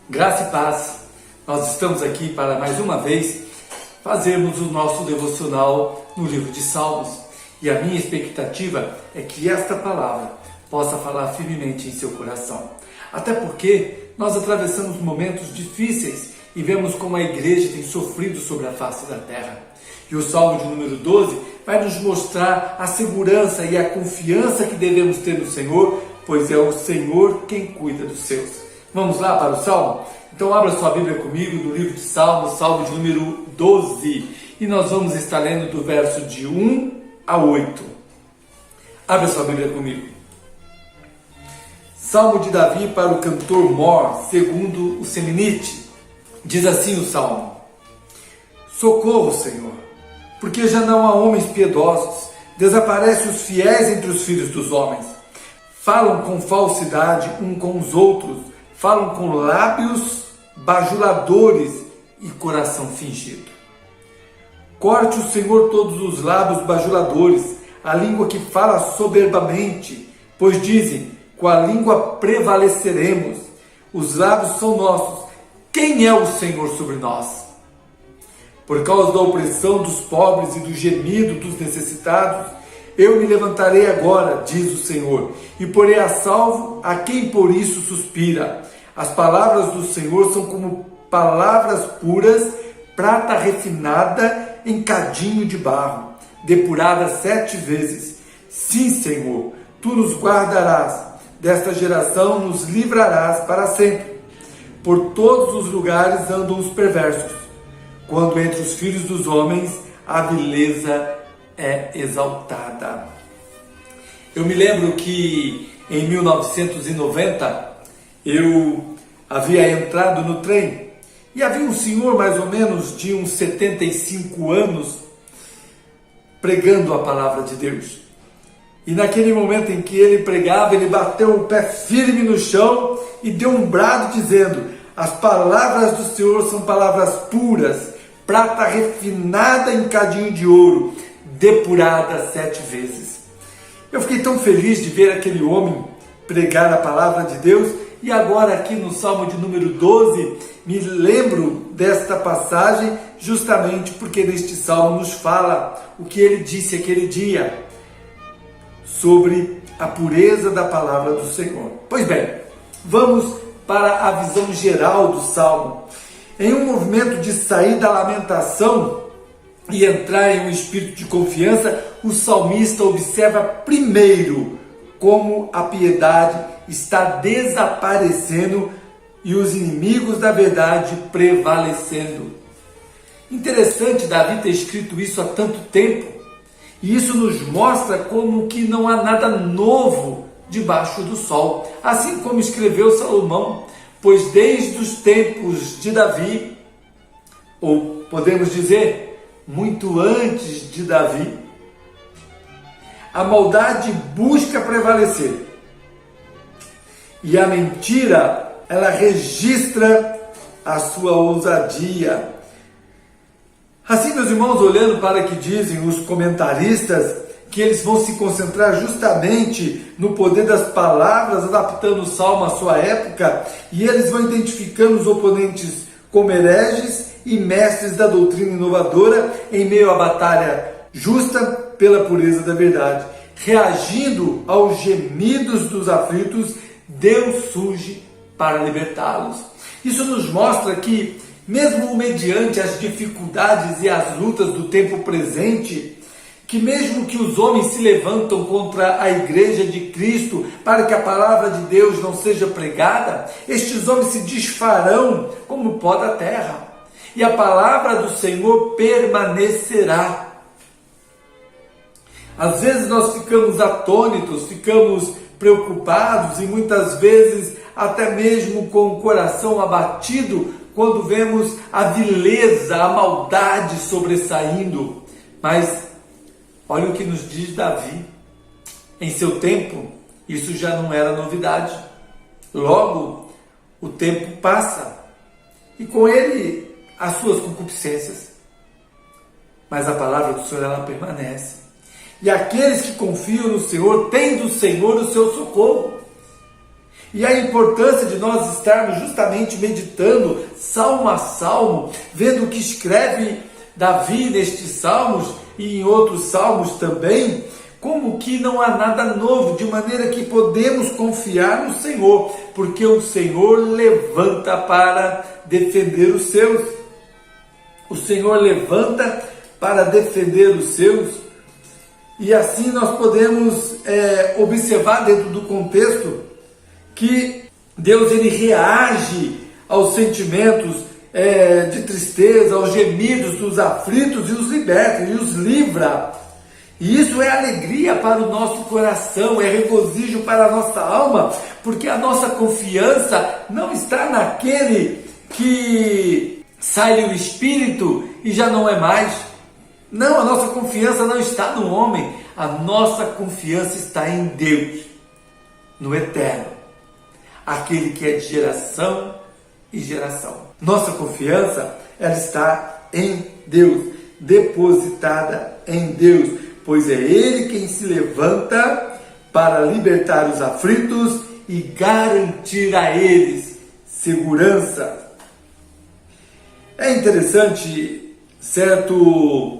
Graça e paz, nós estamos aqui para mais uma vez fazermos o nosso devocional no livro de Salmos, e a minha expectativa é que esta palavra possa falar firmemente em seu coração, até porque nós atravessamos momentos difíceis e vemos como a igreja tem sofrido sobre a face da terra, e o Salmo de número 12 vai nos mostrar a segurança e a confiança que devemos ter no Senhor, pois é o Senhor quem cuida dos seus. Vamos lá para o Salmo? Então abra sua Bíblia comigo no livro de Salmos, Salmo de número 12. E nós vamos estar lendo do verso de 1 a 8. Abra sua Bíblia comigo. Salmo de Davi para o cantor Mor, segundo o Seminite. Diz assim o Salmo: Socorro, Senhor, porque já não há homens piedosos. Desaparecem os fiéis entre os filhos dos homens. Falam com falsidade um com os outros. Falam com lábios bajuladores e coração fingido. Corte o Senhor todos os lábios bajuladores, a língua que fala soberbamente, pois dizem, com a língua prevaleceremos. Os lábios são nossos. Quem é o Senhor sobre nós? Por causa da opressão dos pobres e do gemido dos necessitados, eu me levantarei agora, diz o Senhor, e porei a salvo a quem por isso suspira. As palavras do Senhor são como palavras puras, prata refinada em cadinho de barro, depurada 7 vezes. Sim, Senhor, tu nos guardarás, desta geração nos livrarás para sempre. Por todos os lugares andam os perversos, quando entre os filhos dos homens a vileza é exaltada. Eu me lembro que em 1990 eu havia entrado no trem e havia um senhor mais ou menos de uns 75 anos pregando a palavra de Deus. E naquele momento em que ele pregava, ele bateu o pé firme no chão e deu um brado dizendo: as palavras do Senhor são palavras puras, prata refinada em cadinho de ouro, depurada 7 vezes. Eu fiquei tão feliz de ver aquele homem pregar a palavra de Deus. E agora aqui no Salmo de número 12, me lembro desta passagem justamente porque neste Salmo nos fala o que ele disse aquele dia sobre a pureza da palavra do Senhor. Pois bem, vamos para a visão geral do Salmo. Em um movimento de sair da lamentação e entrar em um espírito de confiança, o salmista observa primeiro como a piedade está desaparecendo e os inimigos da verdade prevalecendo. Interessante Davi ter escrito isso há tanto tempo, e isso nos mostra como que não há nada novo debaixo do sol, assim como escreveu Salomão, pois desde os tempos de Davi, ou podemos dizer, muito antes de Davi, a maldade busca prevalecer. E a mentira, ela registra a sua ousadia. Assim, meus irmãos, olhando para o que dizem os comentaristas, que eles vão se concentrar justamente no poder das palavras, adaptando o Salmo à sua época, e eles vão identificando os oponentes como hereges e mestres da doutrina inovadora em meio à batalha justa pela pureza da verdade. Reagindo aos gemidos dos aflitos, Deus surge para libertá-los. Isso nos mostra que, mesmo mediante as dificuldades e as lutas do tempo presente, que mesmo que os homens se levantam contra a igreja de Cristo para que a palavra de Deus não seja pregada, estes homens se desfarão como o pó da terra, e a palavra do Senhor permanecerá. Às vezes nós ficamos atônitos, ficamos preocupados e muitas vezes até mesmo com o coração abatido quando vemos a vileza, a maldade sobressaindo. Mas olha o que nos diz Davi. Em seu tempo, isso já não era novidade. Logo, o tempo passa e com ele as suas concupiscências. Mas a palavra do Senhor, ela permanece. E aqueles que confiam no Senhor têm do Senhor o seu socorro. E a importância de nós estarmos justamente meditando salmo a salmo, vendo o que escreve Davi nestes salmos e em outros salmos também, como que não há nada novo, de maneira que podemos confiar no Senhor, porque o Senhor levanta para defender os seus. O Senhor levanta para defender os seus. E assim nós podemos observar dentro do contexto que Deus ele reage aos sentimentos de tristeza, aos gemidos dos aflitos e os liberta, e os livra. E isso é alegria para o nosso coração, é regozijo para a nossa alma, porque a nossa confiança não está naquele que sai do espírito e já não é mais. Não, a nossa confiança não está no homem, a nossa confiança está em Deus, no eterno, aquele que é de geração e geração. Nossa confiança, ela está em Deus, depositada em Deus, pois é Ele quem se levanta para libertar os aflitos e garantir a eles segurança. É interessante, certo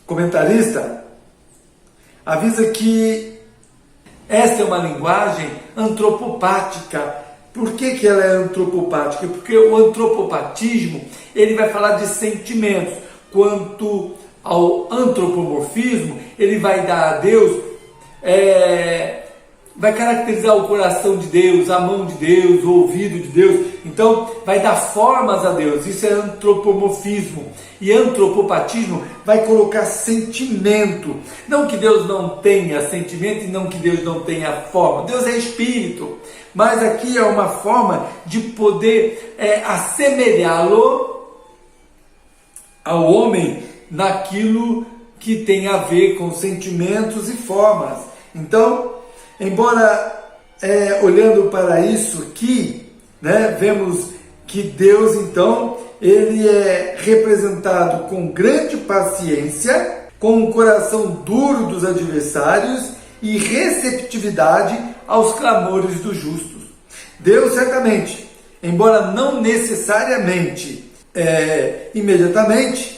comentarista avisa que esta é uma linguagem antropopática. Por que ela é antropopática? Porque o antropopatismo ele vai falar de sentimentos. Quanto ao antropomorfismo, ele vai dar a Deus, vai caracterizar o coração de Deus, a mão de Deus, o ouvido de Deus. Então, vai dar formas a Deus. Isso é antropomorfismo. E antropopatismo vai colocar sentimento. Não que Deus não tenha sentimento e não que Deus não tenha forma. Deus é espírito. Mas aqui é uma forma de poder assemelhá-lo ao homem naquilo que tem a ver com sentimentos e formas. Então, embora olhando para isso aqui, vemos que Deus, então, ele é representado com grande paciência, com o coração duro dos adversários e receptividade aos clamores dos justos. Deus certamente, embora não necessariamente imediatamente,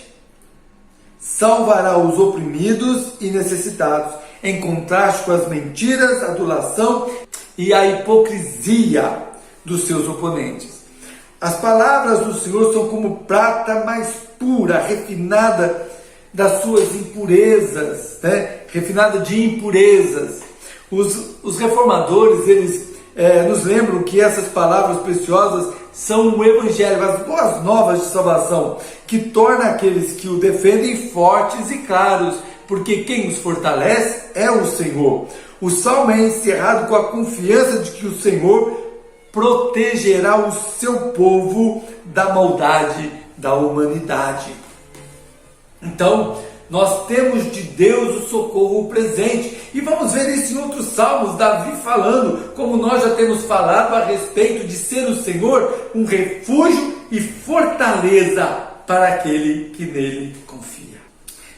salvará os oprimidos e necessitados, em contraste com as mentiras, a adulação e a hipocrisia dos seus oponentes. As palavras do Senhor são como prata mais pura, refinada das suas impurezas, refinada de impurezas. Os reformadores, eles nos lembram que essas palavras preciosas são o Evangelho, as boas novas de salvação, que torna aqueles que o defendem fortes e claros, porque quem os fortalece é o Senhor. O salmo é encerrado com a confiança de que o Senhor protegerá o seu povo da maldade da humanidade. Então, nós temos de Deus o socorro presente. E vamos ver isso em outros salmos, Davi falando, como nós já temos falado a respeito de ser o Senhor um refúgio e fortaleza para aquele que nele confia.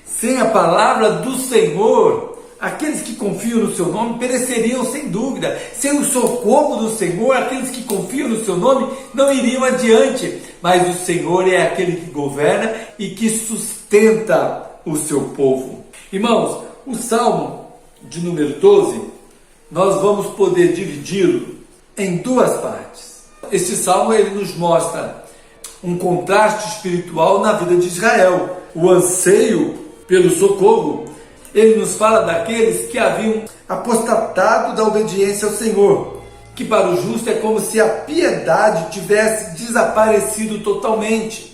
Sem a palavra do Senhor, aqueles que confiam no seu nome pereceriam sem dúvida. Sem o socorro do Senhor, aqueles que confiam no seu nome não iriam adiante. Mas o Senhor é aquele que governa e que sustenta o seu povo. Irmãos, o Salmo de número 12, nós vamos poder dividi-lo em duas partes. Este Salmo ele nos mostra um contraste espiritual na vida de Israel. O anseio pelo socorro, ele nos fala daqueles que haviam apostatado da obediência ao Senhor, que para o justo é como se a piedade tivesse desaparecido totalmente.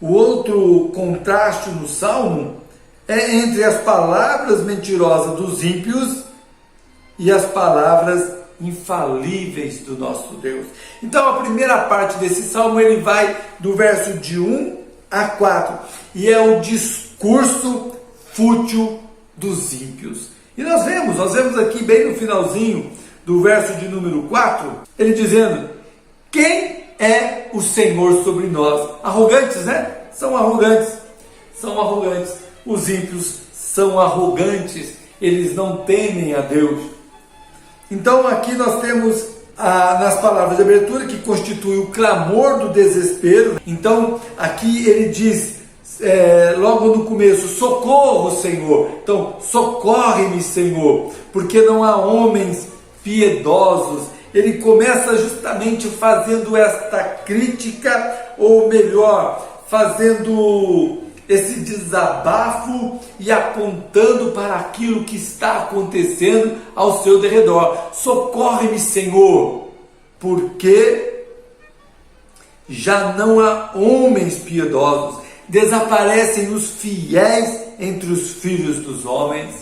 O outro contraste no Salmo é entre as palavras mentirosas dos ímpios e as palavras infalíveis do nosso Deus. Então a primeira parte desse Salmo ele vai do verso de 1 a 4 e é o discurso fútil dos ímpios. E nós vemos aqui bem no finalzinho do verso de número 4, ele dizendo: quem é o Senhor sobre nós? Arrogantes, né? São arrogantes. São arrogantes. Os ímpios são arrogantes. Eles não temem a Deus. Então aqui nós temos nas palavras de abertura que constitui o clamor do desespero. Então aqui ele diz logo no começo: socorro, Senhor. Então, socorre-me, Senhor, porque não há homens piedosos. Ele começa justamente fazendo esta crítica, ou melhor, fazendo esse desabafo e apontando para aquilo que está acontecendo ao seu derredor. Socorre-me, Senhor, porque já não há homens piedosos. Desaparecem os fiéis entre os filhos dos homens.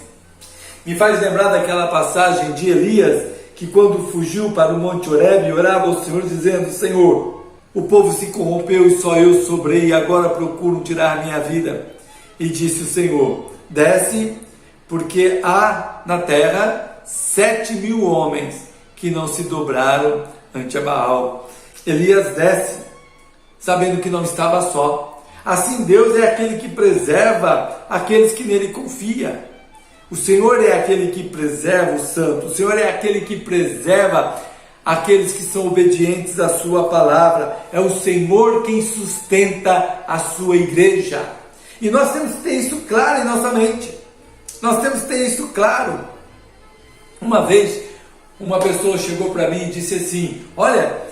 Me faz lembrar daquela passagem de Elias, que quando fugiu para o Monte Horebe, orava ao Senhor dizendo: Senhor, o povo se corrompeu e só eu sobrei, e agora procuram tirar minha vida. E disse o Senhor: desce, porque há na terra 7.000 homens que não se dobraram ante a Baal. Elias desce, sabendo que não estava só. Assim, Deus é aquele que preserva aqueles que nele confiam. O Senhor é aquele que preserva o santo. O Senhor é aquele que preserva aqueles que são obedientes à sua palavra. É o Senhor quem sustenta a sua igreja. E nós temos que ter isso claro em nossa mente. Nós temos que ter isso claro. Uma vez, uma pessoa chegou para mim e disse assim: olha,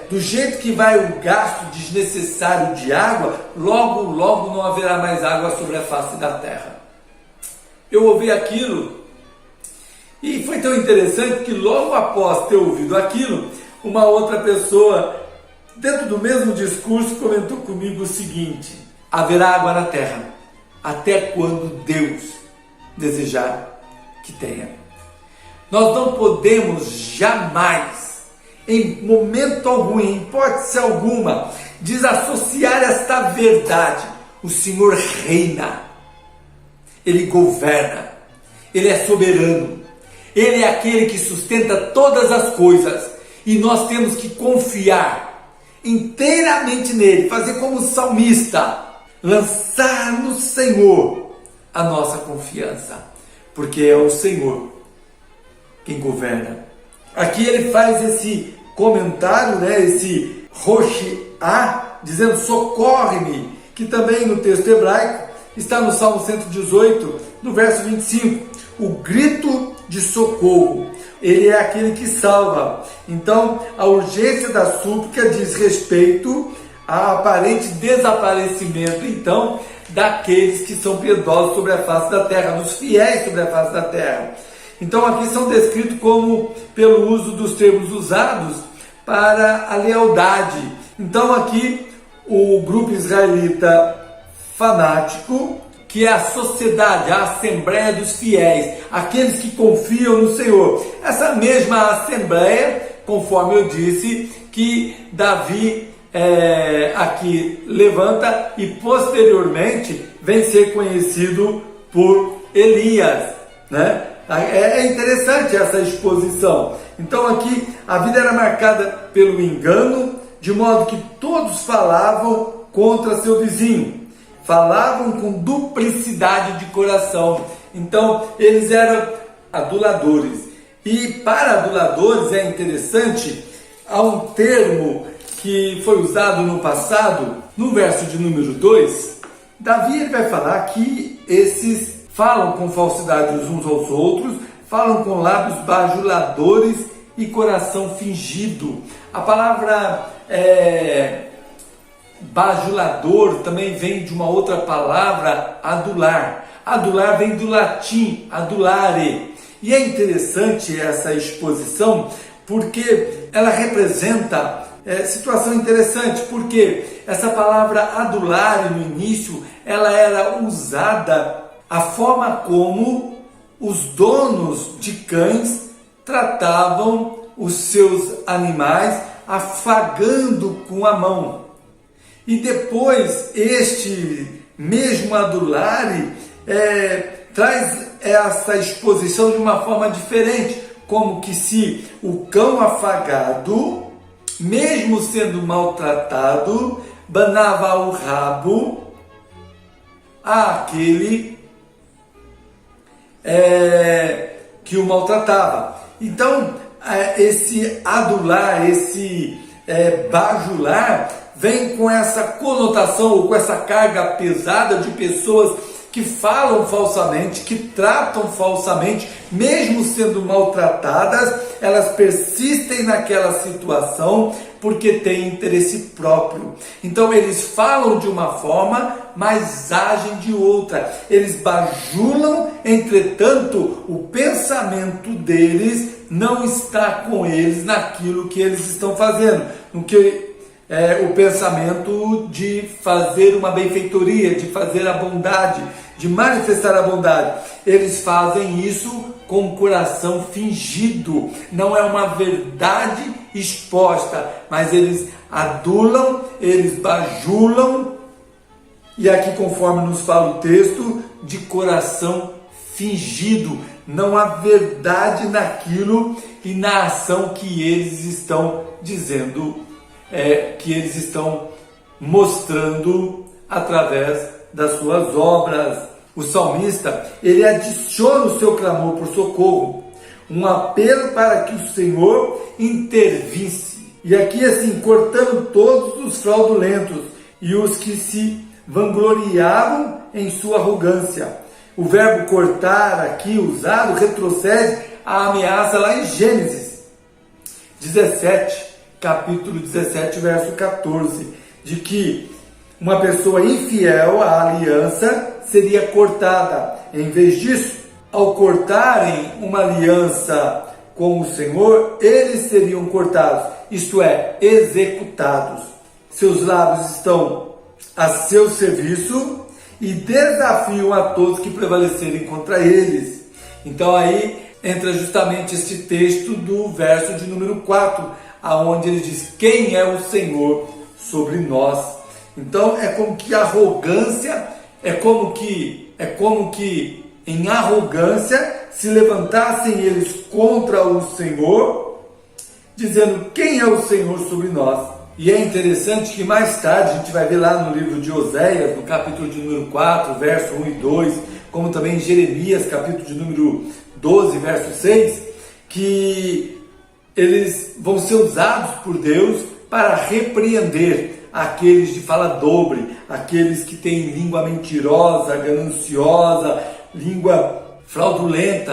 do jeito que vai o gasto desnecessário de água, logo, logo não haverá mais água sobre a face da terra. Eu ouvi aquilo e foi tão interessante que logo após ter ouvido aquilo, uma outra pessoa, dentro do mesmo discurso, comentou comigo o seguinte: haverá água na terra até quando Deus desejar que tenha. Nós não podemos jamais, em momento algum, em hipótese alguma, desassociar esta verdade. O Senhor reina. Ele governa, Ele é soberano, Ele é aquele que sustenta todas as coisas, e nós temos que confiar inteiramente nele, fazer como o salmista, lançar no Senhor a nossa confiança, porque é o Senhor quem governa. Aqui ele faz esse comentário, esse roshá, dizendo socorre-me, que também no texto hebraico está no Salmo 118, no verso 25, o grito de socorro. Ele é aquele que salva. Então, a urgência da súplica diz respeito a aparente desaparecimento, então, daqueles que são piedosos sobre a face da terra, dos fiéis sobre a face da terra. Então aqui são descritos como pelo uso dos termos usados para a lealdade. Então aqui o grupo israelita fanático, que é a sociedade, a assembleia dos fiéis, aqueles que confiam no Senhor. Essa mesma assembleia, conforme eu disse, que Davi aqui levanta e posteriormente vem ser conhecido por Elias, né? É interessante essa exposição. Então aqui a vida era marcada pelo engano, de modo que todos falavam contra seu vizinho, falavam com duplicidade de coração. Então eles eram aduladores. E para aduladores é interessante, há um termo que foi usado no passado, no verso de número 2, Davi ele vai falar que esses falam com falsidade uns aos outros, falam com lábios bajuladores e coração fingido. A palavra bajulador também vem de uma outra palavra, adular. Adular vem do latim, adulare. E é interessante essa exposição porque ela representa situação interessante, porque essa palavra adulare no início, ela era usada a forma como os donos de cães tratavam os seus animais, afagando com a mão. E depois este mesmo adulare traz essa exposição de uma forma diferente, como que se o cão afagado, mesmo sendo maltratado, banava o rabo àquele que o maltratava. Então, esse adular, esse bajular, vem com essa conotação ou com essa carga pesada de pessoas que falam falsamente, que tratam falsamente, mesmo sendo maltratadas, elas persistem naquela situação porque têm interesse próprio. Então eles falam de uma forma, mas agem de outra. Eles bajulam, entretanto, o pensamento deles não está com eles naquilo que eles estão fazendo, no que o pensamento de fazer uma benfeitoria, de fazer a bondade, de manifestar a bondade. Eles fazem isso com o coração fingido, não é uma verdade exposta, mas eles adulam, eles bajulam, e aqui, conforme nos fala o texto, de coração fingido, não há verdade naquilo e na ação que eles estão dizendo, que eles estão mostrando através das suas obras. O salmista, ele adiciona o seu clamor por socorro, um apelo para que o Senhor intervisse. E aqui assim, cortando todos os fraudulentos e os que se vangloriavam em sua arrogância. O verbo cortar aqui usado retrocede à ameaça lá em Gênesis 17, capítulo 17, verso 14, de que uma pessoa infiel à aliança seria cortada. Em vez disso, ao cortarem uma aliança com o Senhor, eles seriam cortados, isto é, executados. Seus lábios estão a seu serviço e desafiam a todos que prevalecerem contra eles. Então aí entra justamente este texto do verso de número 4, aonde ele diz: quem é o Senhor sobre nós? Então é como que arrogância, é como que em arrogância se levantassem eles contra o Senhor, dizendo: quem é o Senhor sobre nós? E é interessante que mais tarde, a gente vai ver lá no livro de Oséias, no capítulo de número 4, verso 1 e 2, como também em Jeremias, capítulo de número 12, verso 6, que eles vão ser usados por Deus para repreender aqueles de fala dobre, aqueles que têm língua mentirosa, gananciosa, língua fraudulenta.